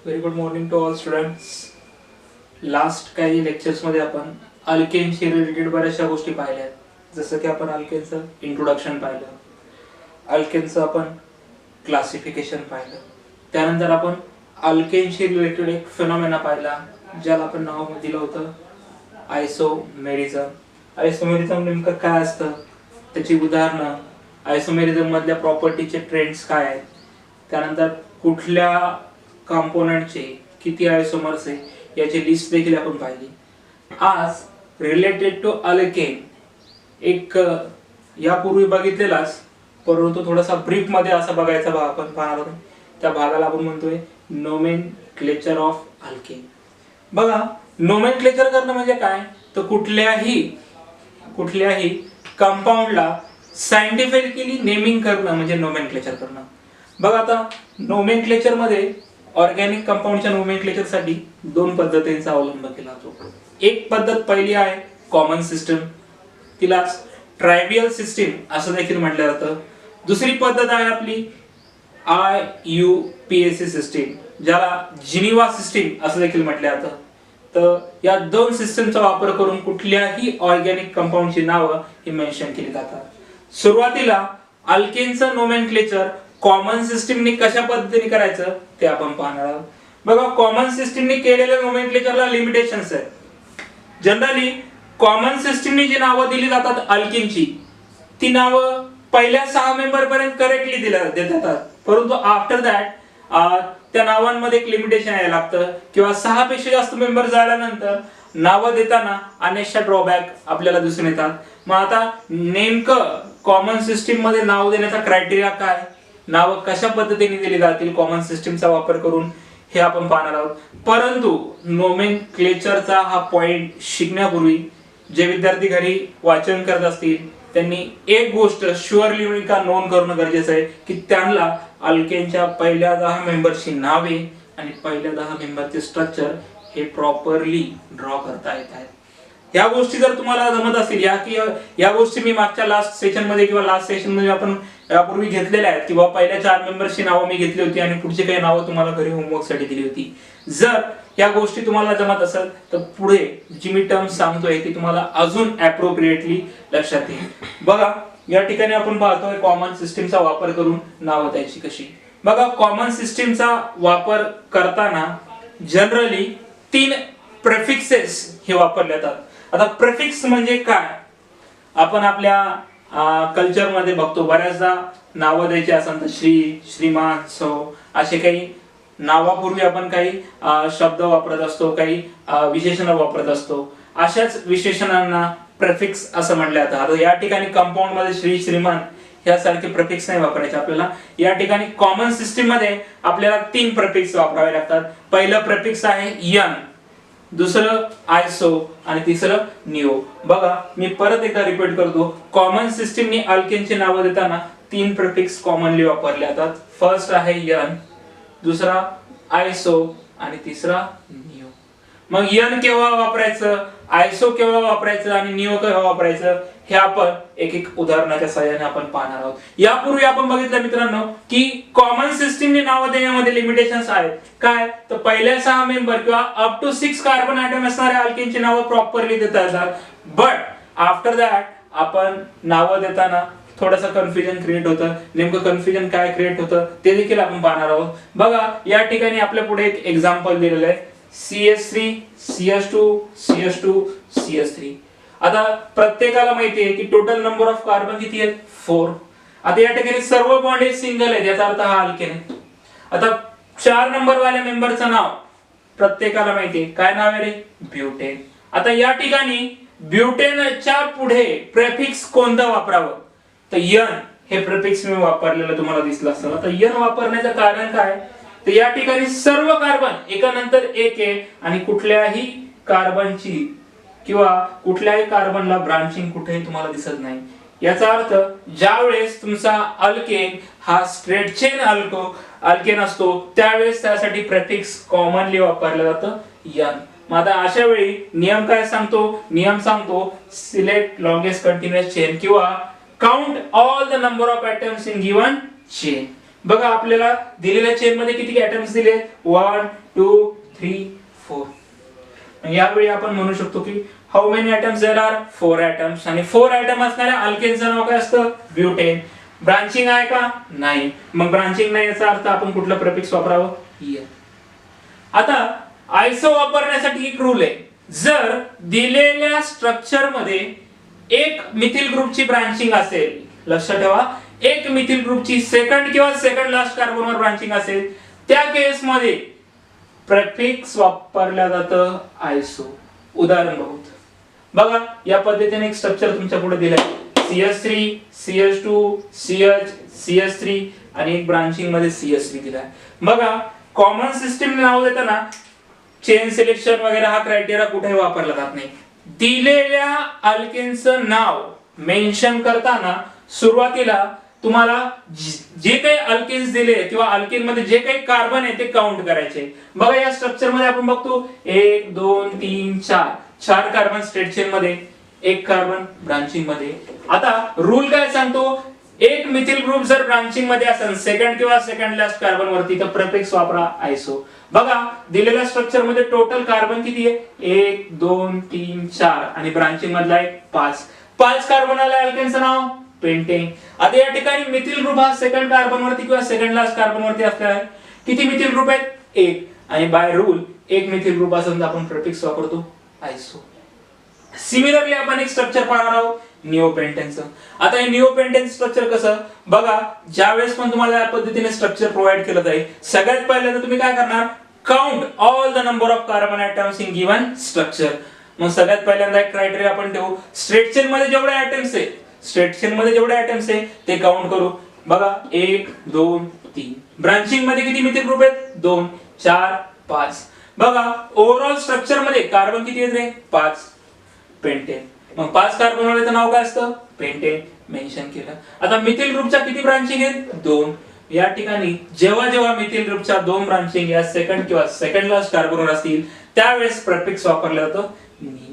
Very good morning to all students. Last काही लेक्चर्समध्ये आपण अल्केनशी रिलेटेड बऱ्याचशा गोष्टी पाहिल्या, जसं की आपण अल्केनचं इंट्रोडक्शन पाहिलं, अल्केनचं आपण क्लासिफिकेशन पाहिलं, त्यानंतर आपण अल्केनशी रिलेटेड एक फिनॉमेना पाहिला ज्याला आपण नाव दिलं होतं आयसोमेरिझम. आयसोमेरिझम नेमकं काय असतं, त्याची उदाहरणं, आयसोमेरिझम मधल्या प्रॉपर्टीचे ट्रेंड्स काय आहेत, त्यानंतर कुठल्या कंपोनेंटचे किती आयसोमर्स आहे याची लिस्ट देखील आपण पाहिली. आज रिलेटेड टू अल्केन एक यापूर्वी बघितलेलाच, परंतु थोडासा ब्रीफ मध्ये असा बघायचा भाग आपण पाहणार आहोत. त्या भागाला आपण म्हणतोय नोमेनक्लेचर ऑफ अल्केन. बघा, नोमेनक्लेचर करणं म्हणजे काय, तर कुठल्याही कंपाऊंडला सायंटिफिकली नेमिंग करणं म्हणजे नोमेनक्लेचर करणं. बघा, आता नोमेनक्लेचर मध्ये ऑर्गॅनिक कंपाऊंडच्या नोमेनक्लेचर साठी दोन पद्धतींचा अवलंब केला जातो. एक पद्धत पहिली आहे कॉमन सिस्टम, तिला ट्रायवियल सिस्टीम असं देखील म्हटलं जातं. दुसरी पद्धत आहे आपली IUPAC सिस्टीम, ज्याला जिनिव्हा सिस्टीम असं देखील म्हटलं जातं. तर या दोन सिस्टमचा वापर करून कुठल्याही ऑर्गॅनिक कंपाऊंडची नावं ही मेन्शन केली जातात. सुरुवातीला अल्केनचं नोमेनक्लेचर कॉमन सिस्टीमने कशा पद्धतीने करायचं ते आपण पाहणार आहोत. बघा, कॉमन सिस्टीमने केलेल्या नोमेनक्लेचरला लिमिटेशन्स आहेत. जनरली कॉमन सिस्टीमने जी नावं दिली जातात अल्केनची, ती नावं पहिल्या 6 मेंबर पर्यंत करेक्टली देत जातात, परंतु आफ्टर दॅट त्या नावांमध्ये एक लिमिटेशन यायला लागतं, किंवा 6 पेक्षा जास्त मेंबर झाल्यानंतर नावं देताना अनेकशा ड्रॉबॅक आपल्याला दिसून येतात. मग आता नेमकं कॉमन सिस्टीम मध्ये नाव देण्याचा क्रायटेरिया काय, नावं कशा पद्धतीने दिली जातील कॉमन सिस्टीमचा वापर करून, हे आपण पाहणार आहोत. परंतु नोमेनक्लेचरचा हा पॉइंट शिकण्यापूर्वी जे विद्यार्थी घरी वाचन करत असतील त्यांनी एक गोष्ट शुअरली नोंद करणं गरजेचं आहे की त्यांना अल्केनच्या पहिल्या 10 मेंबरची नावे आणि पहिल्या 10 मेंबरचे स्ट्रक्चर हे प्रॉपरली ड्रॉ करता येत आहेत. या गोष्टी जर तुम्हाला जमत असतील, या गोष्टी मी मागच्या लास्ट सेशन मध्ये किंवा लास्ट सेशन मध्ये आपण यापूर्वी घेतलेल्या आहेत, किंवा पहिल्या 4 मेंबर्सची नावं मी घेतली होती आणि पुढची काही नावं तुम्हाला घरी होमवर्क साठी दिली होती. जर या गोष्टी तुम्हाला जमत असेल तर पुढे जी मी टर्म सांगतोय ती तुम्हाला अजून ऍप्रोप्रिएटली लक्षात येईल. बघा, या ठिकाणी आपण पाहतोय कॉमन सिस्टीमचा वापर करून नावं द्यायची कशी. बघा, कॉमन सिस्टीमचा वापर करताना जनरली 3 प्रेफिक्सेस हे वापरले जातात. आता प्रेफिक्स म्हणजे काय, आपण आपल्या कल्चर मध्ये बघतो बऱ्याचदा नावं द्यायची असेल तर श्री, श्रीमान, सौ असे काही नावापूर्वी आपण काही शब्द वापरत असतो, काही विशेषण वापरत असतो. अशाच विशेषणांना प्रेफिक्स असं म्हटलं जातं. आता या ठिकाणी कंपाऊंड मध्ये श्री, श्रीमान यासारखे प्रेफिक्स नाही वापरायचे आपल्याला. या ठिकाणी कॉमन सिस्टीम मध्ये आपल्याला 3 प्रेफिक्स वापरावे लागतात. पहिलं प्रेफिक्स आहे यन, दुसरं आयसो आणि तिसरं निओ. बघा, मी परत एकदा रिपीट करतो. कॉमन सिस्टीमने अल्केनची नावं देताना 3 प्रेफिक्स कॉमनली वापरले जातात. फर्स्ट आहे यन, दुसरा आयसो आणि तिसरा निओ. मग यन केव्हा वापरायचं, आयसो केव्हा वापरायचं आणि निओ केव्हा वापरायचं हे आपण एक एक उदाहरणाच्या सहाय्याने आपण पाहणार आहोत. यापूर्वी आपण बघितलं मित्रांनो की कॉमन सिस्टीमने नाव देण्यामध्ये लिमिटेशन्स आहेत. काय, तर पहिल्या 6 मेंबर किंवा अप टू 6 कार्बन ॲटम असणाऱ्या अल्केनची नावं प्रॉपरली देता येतात. बट आफ्टर दॅट आपण नावं देताना थोडंसं कन्फ्युजन क्रिएट होतं. नेमकं कन्फ्युजन काय क्रिएट होतं ते देखील आपण पाहणार आहोत. बघा, या ठिकाणी आपल्या पुढे एक एक्झाम्पल दिलेलं आहे, CH3, CH2, CH2, CH3. आता प्रत्येकाला माहिती आहे की टोटल नंबर ऑफ कार्बन किती आहेत, 4. आता या ठिकाणी सर्व बॉन्ड हे सिंगल आहेत, याचा अर्थ हा अल्केन आहे. आता 4 नंबर वाल्या मेंबरचं नाव प्रत्येकाला माहिती आहे, काय नाव आहे रे, ब्युटेन. आता या ठिकाणी ब्युटेनच्या पुढे प्रेफिक्स कोणतं वापरावं, तर यन हे प्रेफिक्स मी वापरलेलं तुम्हाला दिसलं असेल. आता यन वापरण्याचं कारण काय, तर या ठिकाणी सर्व कार्बन एकानंतर एक आहे आणि कुठल्याही कार्बनची किंवा कुठल्याही कार्बनला ब्रांचिंग कुठेही तुम्हाला दिसत नाही. याचा अर्थ ज्या वेळेस तुमचा अल्केन हा स्ट्रेट चेन अल्केन असतो त्यावेळेस त्यासाठी प्रेफिक्स कॉमनली वापरलं जातं यन. मग आता अशा वेळी नियम काय सांगतो, नियम सांगतो सिलेक्ट लॉंगेस्ट कंटिन्युअस चेन किंवा count all the number of atoms in given chain. बघा आपल्याला दिलेल्या चेन मध्ये किती ऍटम्स दिले? 1 2 3 4. यावेळी आपण म्हणू शकतो की how many atoms there are? 4 atoms. आणि 4 ऍटम असणाऱ्या अल्केनचं नाव काय असतं? ब्युटेन. ब्रांचिंग आहे का? नाही. मग ब्रांचिंग नाही याचा अर्थ आपण कुठलं प्रिफिक्स वापरावं? ईयर. आता आयसो वापरण्यासाठी एक रूल आहे. जर दिलेल्या स्ट्रक्चर मध्ये एक मिथिल ग्रुपची ब्रांचिंग असेल, लक्षात ठेवा, एक मिथिल ग्रुपची सेकंड किंवा सेकंड लास्ट कार्बनवर ब्रांचिंग असेल, त्या केस मध्ये प्रेफिक्स वापरलं जातं आयसो. उदाहरण बघा, या पद्धतीने एक स्ट्रक्चर तुमच्या पुढे दिलंय. CH3 CH2 CH CH3 आणि एक ब्रांचिंग मध्ये CH3 दिलाय. बघा कॉमन सिस्टीम नाव देताना चेन सिलेक्शन वगैरे हा क्रायटेरिया कुठेही वापरला जात नाही. दिलेल्या अल्केनचं नाव मेन्शन करताना सुरुवातीला तुम्हाला जे काही अल्केन्स दिले किंवा अल्केन मध्ये जे काही कार्बन आहे ते काउंट करायचे. बघा या स्ट्रक्चर मध्ये आपण बघतो 1 2 3 4 4 कार्बन स्ट्रेट चेन मध्ये, एक कार्बन ब्रांचिंग मध्ये. आता रूल काय सांगतो? एक मिथिल ग्रुप जर ब्रांचिंग मध्ये असेल सेकंड किंवा सेकंड लास्ट कार्बन वरती तर प्रेफिक्स वापरा आयसो. बघा दिलेल्या स्ट्रक्चर मध्ये टोटल कार्बन किती आहे? 1 2 3 4 आणि ब्रांचिंग मधला आहे 5. 5 कार्बन आला अल्केनचं नाव पेंटेन. आता या ठिकाणी मिथिल ग्रुप हा सेकंड कार्बन वरती किंवा सेकंड लास्ट कार्बन वरती असला आहे. किती मिथिल ग्रुप आहेत? 1. आणि बाय रूल एक मिथिल ग्रुप असेल तर आपण प्रेफिक्स वापरतो आयसो. सिमिलरली आपण एक स्ट्रक्चर पाहणार आहोत निओपेंटेनचं. आता हे निओपेंटेन स्ट्रक्चर कसं? बघा ज्यावेळेस पण तुम्हाला या पद्धतीने स्ट्रक्चर प्रोव्हाइड केलं जाईल, सगळ्यात पहिल्यांदा तुम्ही काय करणार? Count all the number of carbon atoms in given structure. मग सगळ्यात पहिल्यांदा एक क्रायटेरिया आपण ठेवू, स्ट्रेट चेन मध्ये जेवढे ॲटम्स आहे, स्ट्रेट चेन मध्ये जेवढे ॲटम्स आहे ते काउंट करू. बघा 1 2 3. ब्रांचिंग मध्ये किती मिथिल ग्रुप आहेत? 2 4 5. बघा ओव्हरऑल स्ट्रक्चर मध्ये कार्बन किती आहेत रे? 5. पेंटेन. मग 5 कार्बन वाल्याचं नाव काय असतं? पेंटेन मेन्शन केलं. आता मिथिल ग्रुपच्या किती ब्रांचिंग आहेत? 2. या ठिकाणी जेव्हा जेव्हा मिथिल ग्रुपच्या 2 ब्रांचिंग या सेकंड किंवा सेकंड लास्ट कार्बनवर असतील त्यावेळेस प्रेफिक्स वापरलं जातं निओ.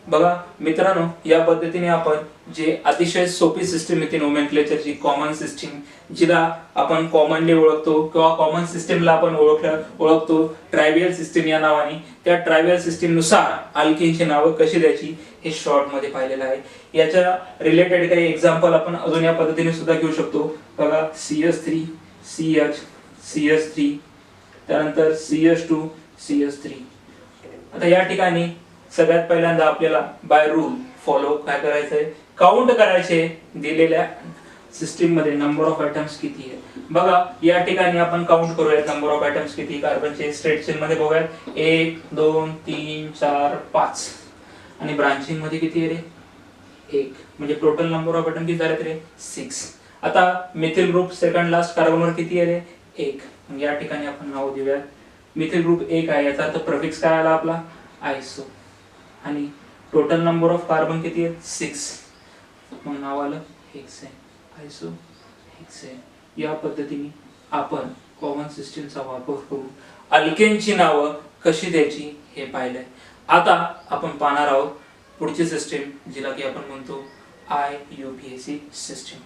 बघा मित्रांनो, या पद्धतीने आपण जे अतिशय सोपी सिस्टीम आहे ती नोमेनक्लेचरची कॉमन सिस्टीम, जिला आपण कॉमनली ओळखतो किंवा कॉमन सिस्टीमला आपण ओळखतो ट्रायवियल सिस्टीम या नावाने, त्या ट्रायवियल सिस्टीम नुसार अल्केनची नावं कशी द्यायची हे शॉर्ट मध्ये पाहिलेलं आहे. याच्या रिलेटेड काही एक्झाम्पल आपण अजून या पद्धतीने सुद्धा घेऊ शकतो. बघा CH3 CH CH3, त्यानंतर CH2 CH3. आता या ठिकाणी सगळ्यात पहिल्यांदा आपल्याला बाय रूल फॉलो काय करायचंय? काउंट करायचे दिलेल्या सिस्टीम मध्ये नंबर ऑफ ॲटम्स किती आहे. बघा या ठिकाणी आपण काउंट करूयात नंबर ऑफ ॲटम्स किती कार्बनचे स्ट्रेट चेन मध्ये बघूयात 1 2 3 4 5. आणि ब्रांचिंग मध्ये किती आहे रे? 1. म्हणजे टोटल नंबर ऑफ ॲटम किती झाले रे? 6. आता मिथिल ग्रुप सेकंड लास्ट कार्बनवर किती आहे रे? 1. म्हणजे या ठिकाणी आपण नाव देऊयात मिथिल ग्रुप 1 आहे, याचा अर्थ प्रेफिक्स काय आला आपला? आयसो. आणि टोटल नंबर ऑफ कार्बन किती आहे? 6. मग नाव आलं हेक्सेन. आयसो हेक्सेन. या पद्धतीने आपण कॉमन सिस्टीमचा वापर करून अल्केनची नावं कशी द्यायची हे पाहिलंय. आता आपण पाहणार आहोत पुढची सिस्टीम जिला की आपण म्हणतो IUPAC सिस्टीम.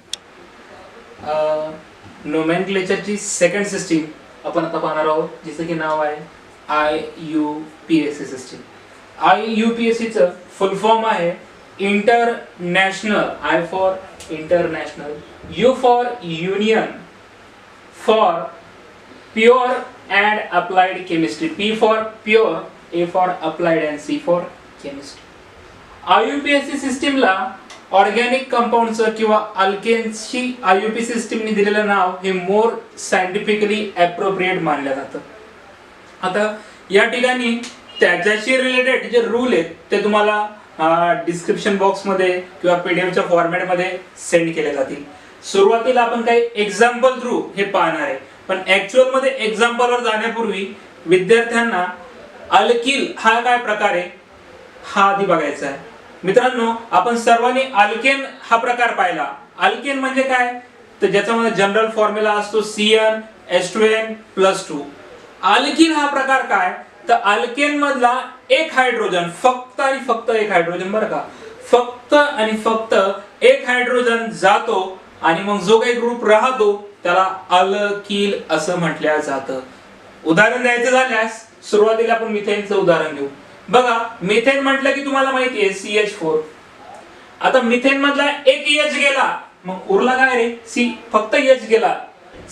नोमेनक्लेचरची सेकंड सिस्टीम आपण आता पाहणार आहोत जिचं की नाव आहे IUPAC सिस्टीम. IUPAC चं फुल फॉर्म आहे international, I for international, U for union, for pure and applied chemistry, P for pure, A for applied and C for chemistry. IUPAC सिस्टीमला organic कंपाऊंडचं किंवा अल्केन्सची IUPAC सिस्टीमने दिलेलं नाव हे मोर सायंटिफिकली ॲप्रोप्रिएट मानलं जातं. आता या ठिकाणी त्याच्याशी रिलेटेड जे रूल आहेत ते तुम्हाला डिस्क्रिप्शन बॉक्स मध्ये किंवा पीडीएफच्या फॉर्मॅट मध्ये सेंड केले जातील. सुरुवातीला आपण काही एक्झाम्पल थ्रू हे पाहणार आहे, पण ऍक्च्युअल मध्ये एक्झाम्पलवर जाण्यापूर्वी विद्यार्थ्यांना अल्किल हा काय प्रकार आहे हा आधी बघायचा आहे. मित्रांनो, आपण सर्वांनी अल्केन हा प्रकार पाहिला. अल्केन म्हणजे काय तर ज्याच्यामध्ये जनरल फॉर्म्युला असतो CnH2n+2. अल्किल हा प्रकार काय तर अल्केन मधला एक हायड्रोजन, फक्त आणि फक्त एक हायड्रोजन, बरं का, फक्त आणि फक्त एक हायड्रोजन जातो आणि मग जो काही ग्रुप राहतो त्याला अल्कील असं म्हटल्या जातं. उदाहरण द्यायचं झाल्यास सुरुवातीला आपण मिथेनचं उदाहरण घेऊ. बघा, मिथेन म्हटलं की तुम्हाला माहिती आहे CH4. आता मिथेन मधला एक H गेला, मग उरला काय रे? C. फक्त H गेला,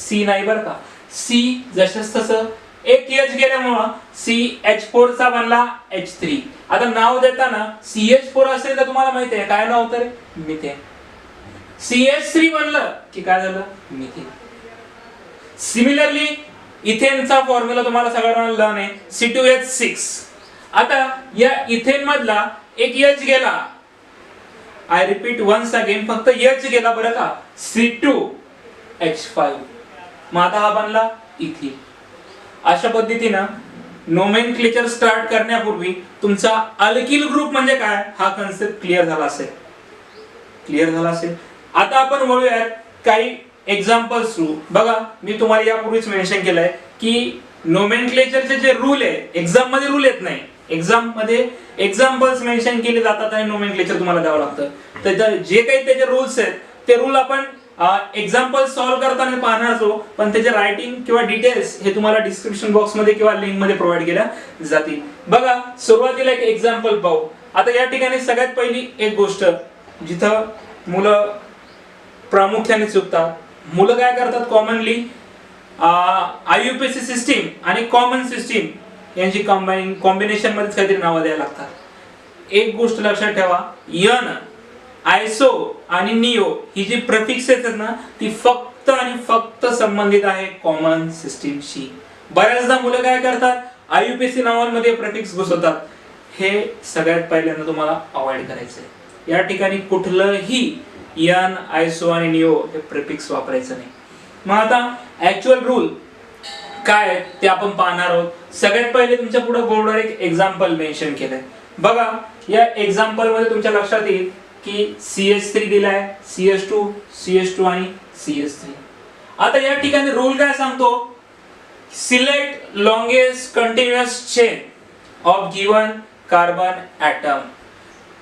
C नाही बरं का. C जसंच तसं एक H गेल्यामुळं CH4 चा बनला H3. आता नाव देताना CH4 असेल तर तुम्हाला माहिती आहे काय नाव होतं रे? मिथेन. CH3 बनलं की काय झालं? मिथेन. सिमिलरली इथेनचा फॉर्म्युला तुम्हाला सगळ्यांना लर्न आहे, C2H6. आता या इथेन मधला एक H गेला, आय रिपीट वन्स अगेन, फक्त H गेला बरं का, C2H5. मग आता हा बनला इथिन. अशा पद्धतीनं नोमेनक्लेचर स्टार्ट करण्यापूर्वी तुमचा अल्किल ग्रुप म्हणजे काय हा कन्सेप्ट क्लिअर झाला असेल. आता आपण वळूयात काही एक्झाम्पल्स थ्रू. बघा, मी तुम्हाला यापूर्वीच मेन्शन केलंय की नोमेनक्लेचरचे जे रूल आहे, एक्झाम मध्ये रूल येत नाही, एक्झाम मध्ये एक्झाम्पल्स मेन्शन केले जातात आणि नोमेनक्लेचर तुम्हाला द्यावं लागतं. तर जे काही त्याचे रूल्स आहेत ते रूल आपण एक्झाम्पल सॉल्व्ह करताना पाहणार असो, पण त्याचे रायटिंग किंवा डिटेल्स हे तुम्हाला डिस्क्रिप्शन बॉक्स मध्ये किंवा लिंक मध्ये प्रोव्हाइड केल्या जातील. बघा, सुरुवातीला एक एक्झाम्पल पाहू. आता या ठिकाणी सगळ्यात पहिली एक गोष्ट जिथं मुलं प्रामुख्याने चुकतात. मुलं काय करतात कॉमनली, IUPAC सिस्टीम आणि कॉमन सिस्टीम यांची कॉम्बिनेशन मध्येच काहीतरी नावं द्यायला लागतात. एक गोष्ट लक्षात ठेवा, यन, आयसो आणि नियो ही जी प्रिफिक्सेस आहेत ना, ती फक्त आणि फक्त संबंधित आहे कॉमन सिस्टीमशी. बऱ्याचदा मुलं काय करतात, IUPAC नावांमध्ये प्रिफिक्स घुसवतात. हे सगळ्यात पहिल्यांदा तुम्हाला अवॉइड करायचं आहे. या ठिकाणी कुठलंही यन, आयसो आणि नियो हे प्रिफिक्स वापरायचं नाही. मग आता ऍक्च्युअल रूल काय आहे ते आपण पाहणार आहोत. सगळ्यात पहिले तुमच्या पुढे बोर्डवर एक एक्झाम्पल मेन्शन केलंय. बघा, या एक्झाम्पल मध्ये तुमच्या लक्षात येईल की CH3 दिलाय, CH2 आणि CH3. आता या ठिकाणी रूल काय सांगतो, select longest continuous chain of given carbon atom.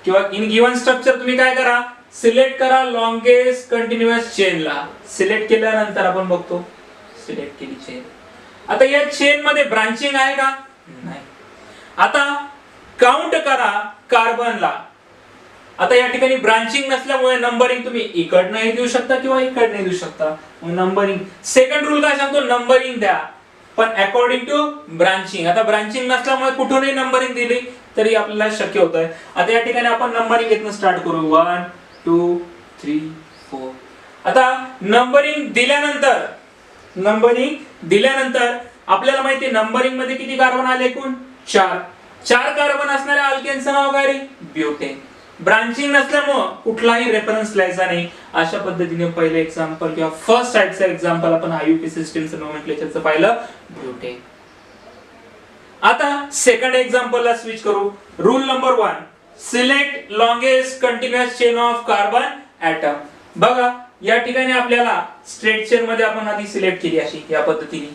किंवा इन गिवन स्ट्रक्चर तुम्ही काय करा, सिलेक्ट करा लॉंगेस्ट कंटिन्युअस चेनला. सिलेक्ट केल्यानंतर आपण बघतो सिलेक्ट केली चेन. आता या चेन मध्ये ब्रांचिंग आहे का? नाही. आता काउंट करा कार्बनला. आता या ठिकाणी ब्रांचिंग नसल्यामुळे नंबरिंग तुम्ही इकडनंही देऊ शकता किंवा इकडनंही देऊ शकता. नंबरिंग सेकंड रूल काय सांगतो, नंबरिंग द्या पण अकॉर्डिंग टू ब्रांचिंग. आता ब्रांचिंग नसल्यामुळे कुठूनही नंबरिंग दिली तरी आपल्याला शक्य होतंय. आता या ठिकाणी आपण नंबरिंग इथनं स्टार्ट करू, 1 2 3 4. आता नंबरिंग दिल्यानंतर आपल्याला माहिती आहे नंबरिंग मध्ये किती कार्बन आले, एकूण 4 कार्बन असणाऱ्या अल्केनचं नाव काय रे? ब्युटेन. ब्रांचिंग नसल्यामुळे कुठलाही रेफरन्स लिहायचा नाही. अशा पद्धतीने पहिले एक्झाम्पल किंवा फर्स्ट टाइपचं एक्झाम्पल आपण IUPAC सिस्टीमचं नोमेनक्लेचरचं पाहिलं, ब्युटेन. आता सेकंड एक्झाम्पलला स्विच करू. Rule number 1, select longest continuous chain of carbon atom. बघा, या ठिकाणी आपल्याला स्ट्रेट चेन मध्ये आपण आधी सिलेक्ट केली अशी या पद्धतीने.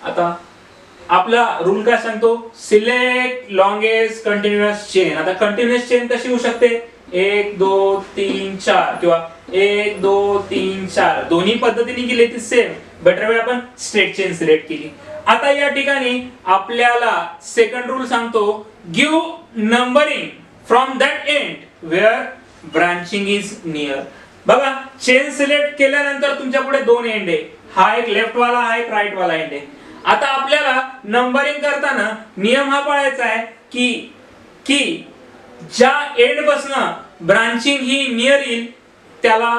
आता आपला रूल काय सांगतो, सिलेक्ट लॉंगेस्ट कंटिन्युअस चेन. आता कंटिन्युअस चेन कशी होऊ शकते, 1 2 3 4 किंवा 1 2 3 4 दोन्ही पद्धतीने केली ती सेम. बेटर वे आपण स्ट्रेट चेन सिलेक्ट केली. आता या ठिकाणी आपल्याला सेकंड रूल सांगतो, give numbering from that end where branching is near. बघा, चेन सिलेक्ट केल्यानंतर तुमच्या पुढे 2 एंड आहे, हा एक लेफ्ट वाला, हा एक राईट वाला एंड आहे. आता आपल्याला नंबरिंग करताना नियम हा पाळायचा आहे की ज्या एंड पासून ब्रांचिंग ही नियर येईल त्याला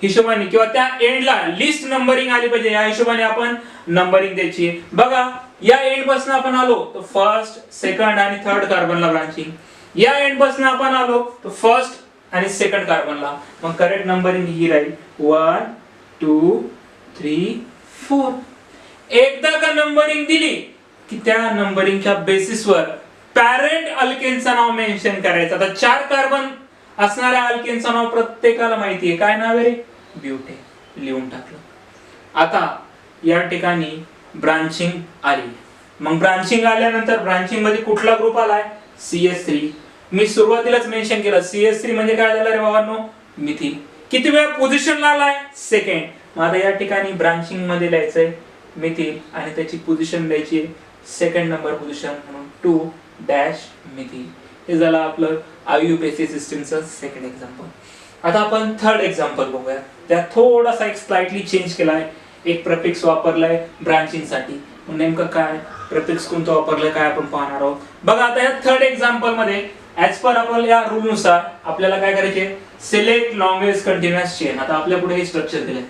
हिशोबाने किंवा त्या एंडला लिस्ट नंबरिंग आली पाहिजे, या हिशोबाने आपण नंबरिंग द्यायची. बघा, या एंड पासून आपण आलो तर फर्स्ट, सेकंड आणि थर्ड कार्बनला ब्रांचिंग. या एंड पासून आपण आलो तर फर्स्ट आणि सेकंड कार्बनला. मग करेक्ट नंबरिंग ही राहील 1 2 3 4. एकदा का नंबरिंग दिली की त्या नंबरिंगच्या बेसिसवर पॅरेंट अल्केनचं नाव मेन्शन करायचं. आता 4 कार्बन असणाऱ्या अल्केनचं नाव प्रत्येकाला माहिती आहे, काय नाव आहे रे? ब्युटेन. लिहून टाकलं. आता या ठिकाणी ब्रांचिंग आली. मग ब्रांचिंग आल्यानंतर ब्रांचिंग मध्ये कुठला ग्रुप आलाय? CH3. मी सुरुवातीलाच मेन्शन केलं CH3 म्हणजे काय झालं रे बाबांनो? मिथिन. किती वेळा पोझिशनला आलाय? सेकंड. मग आता या ठिकाणी ब्रांचिंग मध्ये लिहायचंय मिथिल आणि त्याची पोझिशन द्यायची सेकंड नंबर पोझिशन म्हणून 2 डॅश मिथिल. हे झालं आपलं IUPAC सिस्टीमचं सेकंड एक्झाम्पल. आता आपण थर्ड एक्झाम्पल बघूया. त्यात थोडासा एक स्लाइटली चेंज केलाय, एक प्रेफिक्स वापरलाय ब्रांचिंग साठी. नेमकं काय प्रेफिक्स कोणतं वापरलंय काय आपण पाहणार आहोत. बघा आता या थर्ड एक्झाम्पल मध्ये ऍज पर आपल्या या रूल नुसार आपल्याला काय करायचे, सिलेक्ट लॉंगेस्ट कंटिन्युअस चेन. आता आपल्या पुढे हे स्ट्रक्चर दिलंय.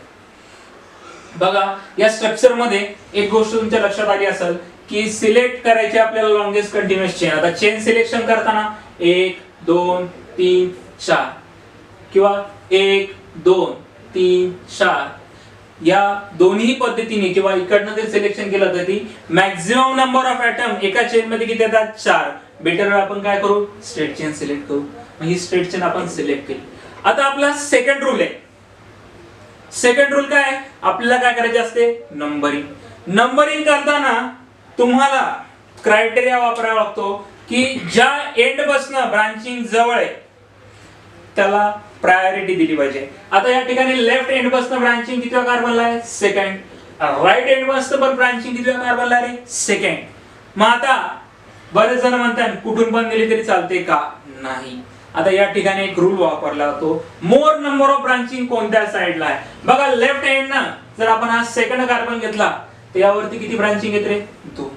बघा या स्ट्रक्चर मध्ये एक गोष्ट तुमच्या लक्षात आली असेल की सिलेक्ट करायचे आपल्याला लॉंगेस्ट कंटिन्युअस चेन. आता चेन सिलेक्शन करताना 1 2 3 4 किंवा 1 2 3 4 या दोन्ही पद्धतीने किंवा इकडनं जर सिलेक्शन केलं तर ती मॅक्झिमम नंबर ऑफ ऍटम एका चेन मध्ये किती येतात, 4. बेटर आपण काय करू, स्ट्रेट चेन सिलेक्ट करू. मग ही स्ट्रेट चेन आपण सिलेक्ट केली. आता आपला सेकंड रूल आहे. सेकंड रूल काय, आपल्याला काय करायचे असते, नंबरिंग. नंबरिंग करताना तुम्हाला क्रायटेरिया वापरावा लागतो की ज्या एंड पासून ब्रांचिंग जवळ आहे त्याला प्रायोरिटी दिली पाहिजे. आता या ठिकाणी लेफ्ट एंड पासून ब्रांचिंग किती कार्बनला आहे, सेकंड. राईट एंड पासून पण ब्रांचिंग किती कार्बनला आहे, सेकंड. मग आता बरेच जण म्हणतात कुठून पण दिली तरी चालते का, नाही. आता या ठिकाणी एक रूल वापरला जातो, मोर नंबर ऑफ ब्रांचिंग कोणत्या साइडला आहे. बघा लेफ्ट एंड ना जर आपण हा सेकंड कार्बन घेतला तर यावरती किती ब्रांचिंग येते रे, 2.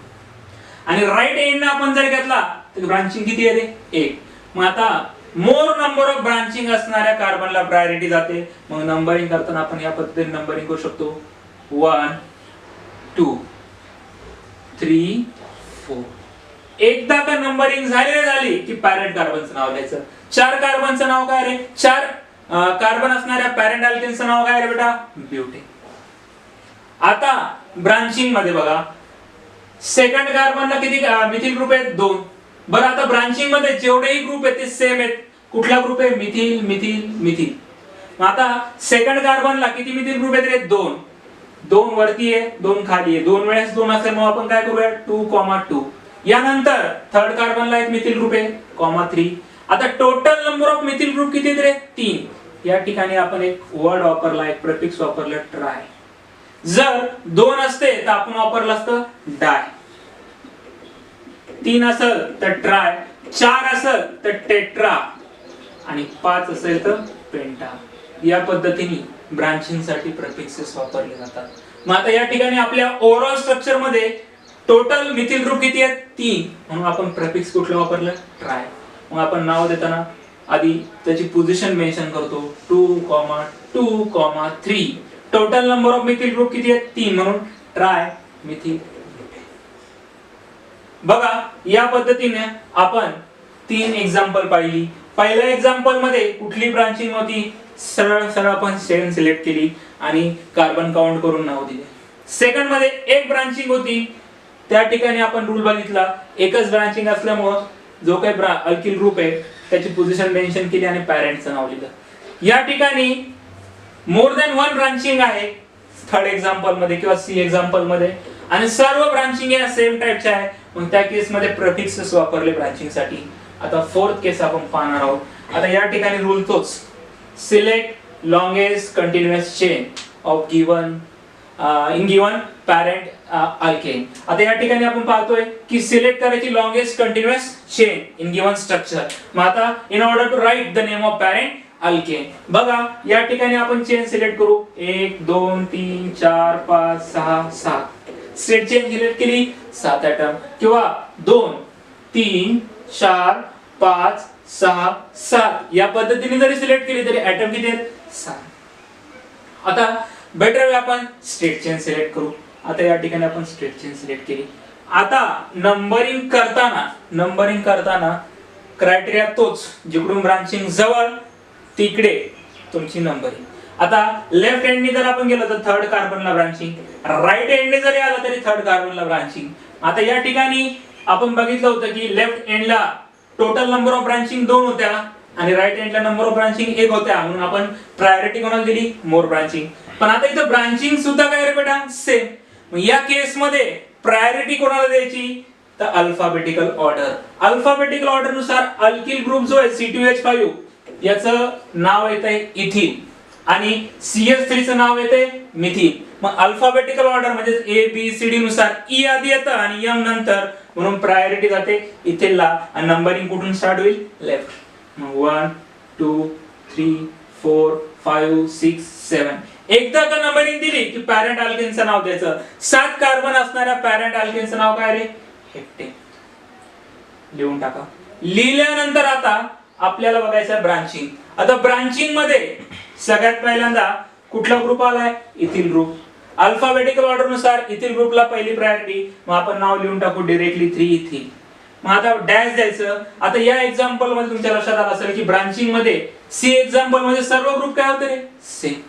आणि राईट एंड आपण जर घेतला तर ब्रांचिंग किती आहे रे, 1. मग आता मोर नंबर ऑफ ब्रांचिंग असणाऱ्या कार्बनला प्रायोरिटी जाते. मग नंबरिंग करताना आपण या पद्धतीने नंबरिंग करू शकतो, 1 2 3 4. एकदा का नंबरिंग झाली की पॅरेंट कार्बनचं नाव द्यायचं. 4 कार्बनचं नाव काय रे, 4 कार्बन असणाऱ्या पॅरेंट अल्केनचं नाव काय रे बेटा, ब्युटेन. आता ब्रांचिंग मध्ये बघा सेकंड कार्बनला किती मिथिल ग्रुप आहेत, 2. बरं आता ब्रांचिंग मध्ये जेवढेही ग्रुप आहेत ते सेम आहेत. कुठला ग्रुप आहे, मिथिल मिथिल मिथिल. मग आता सेकंड कार्बनला किती मिथिल ग्रुप आहेत रे, 2. 2 वरती आहे 2 खाली आहे, 2 वेळेस 2 असल्यामुळे आपण काय करूया, 2,2. यानंतर थर्ड कार्बनला एक मिथिल ग्रुप आहे, 3. आता total number of methyl group किती आहेत रे, 3. या ठिकाणी आपण एक वर्ड वापरला, एक प्रेफिक्स वापरला, ट्राय. जर 2 असते तर आपण वापरलं असतं डाय. 3 असेल तर ट्राय, 4 असेल तर टेट्रा आणि 5 असेल तर पेंटा. या पद्धतीने ब्रांचिंग साठी प्रेफिक्सेस वापरले जातात. मग आता या ठिकाणी आपल्या ओव्हरऑल स्ट्रक्चर मध्ये टोटल मिथिल ग्रुप किती आहेत, 3. म्हणून आपण प्रेफिक्स कुठलं वापरलं, ट्राय. मग आपण नाव देताना आधी त्याची पोझिशन मेन्शन करतो, 2,2,3. Total number of methyl group किती आहेत, 3. म्हणून ट्राय मिथिल. बघा या पद्धतीने आपण 3 एक्झाम्पल पाहिली. पहिल्या एक्झाम्पल मध्ये कुठली ब्रांचिंग नव्हती, सरळ सरळ आपण चेन सिलेक्ट केली आणि कार्बन काउंट करून नाव दिले. सेकंड मध्ये एक ब्रांचिंग होती, त्या ठिकाणी आपण रूल बघितला, एकच ब्रांचिंग असल्यामुळे जो काही अल्किल ग्रुप आहे त्याची पोझिशन मेन्शन केली आणि पॅरेंटचं नाव लिहिलं. या ठिकाणी मोर दॅन 1 ब्रांचिंग आहे थर्ड एक्झाम्पल मध्ये किंवा सी एक्झाम्पल मध्ये आणि सर्व ब्रांचिंग या सेम टाइपच्या आहे. मग त्या केस मध्ये प्रेफिक्सेस वापरले ब्रांचिंग साठी. आता फोर्थ केस आपण पाहणार आहोत. आता या ठिकाणी रूल तोच, select longest continuous chain of given in given parent alkane. आता या ठिकाणी आपण पाहतोय की सिलेक्ट करायची longest continuous chain in given structure. मग आता in order to write the name of parent alkane. बघा या ठिकाणी आपण चेन सिलेक्ट करू, 1 2 3 4 5 6 7. स्ट्रेट चेन सिलेक्ट केली, 7 ऍटम. किंवा 2 3 4 5 6 7 या पद्धतीने जरी सिलेक्ट केली तरी ऍटम किती आहेत, 7. आता बेटर वे आपण स्ट्रेट चेन सिलेक्ट करू. आता या ठिकाणी आपण स्ट्रेट चेन सिलेक्ट केली. आता नंबरिंग करताना क्रायटेरिया तोच, जिकडून ब्रांचिंग जवळ तिकडे तुमची नंबरिंग. आता लेफ्ट एंडने जर आपण गेलो तर थर्ड कार्बनला ब्रांचिंग, राईट एंडने जरी आला तरी थर्ड कार्बनला ब्रांचिंग. आता या ठिकाणी आपण बघितलं होतं की लेफ्ट एंडला टोटल नंबर ऑफ ब्रांचिंग 2 होत्या आणि राईट एंडला नंबर ऑफ ब्रांचिंग 1 होत्या, म्हणून आपण प्रायोरिटी कोणाला दिली, मोर ब्रांचिंग. पण आता इथं ब्रांचिंग सुद्धा काय रे बेटा, सेम. या केस मध्ये प्रायोरिटी कोणाला द्यायची, तर अल्फाबेटिकल ऑर्डर. अल्फाबेटिकल ऑर्डर नुसार अल्किल ग्रुप जो आहे C2H5 याचं नाव येत आहे इथिल. आणि CH3 चं नाव येते मिथिन. मग अल्फाबेटिकल ऑर्डर म्हणजे ABCD नुसार E आधी येतं आणि M नंतर, म्हणून प्रायोरिटी जाते इथेलला आणि नंबरिंग कुठून स्टार्ट होईल, लेफ्ट. मग 1 2 3 4 5 6 7. एकदा का नंबरिंग दिली की पॅरेंट अल्केनचं नाव द्यायचं. 7 कार्बन असणाऱ्या पॅरेंट अल्केनचं नाव काय रे, हेप्टेन. लिहून टाका. लिहिल्यानंतर आता आपल्याला बघायचं ब्रांचिंग. आता ब्रांचिंग मध्ये सगळ्यात पहिल्यांदा कुठला ग्रुप आलाय, इथिल ग्रुप. अल्फाबेटिकल ऑर्डर नुसार इथिल ग्रुपला पहिली प्रायोरिटी, मग आपण नाव लिहून टाकू डायरेक्टली 3 इथिल. मग आता डॅश द्यायचं. आता या एक्झाम्पल मध्ये तुमच्या लक्षात आलं असेल की ब्रांचिंग मध्ये सी एक्झाम्पल मध्ये सर्व ग्रुप काय होते रे, सेम.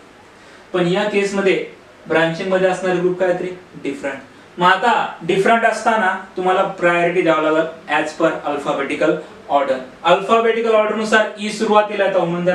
पण या केस मध्ये ब्रांचिंग मध्ये असणारे ग्रुप काय होते रे, डिफरंट. मग आता डिफरंट असताना तुम्हाला प्रायोरिटी द्यावं लागेल as per alphabetical order. Alphabetical order नुसार ई सुरुवातीला येतो म्हणून त्याला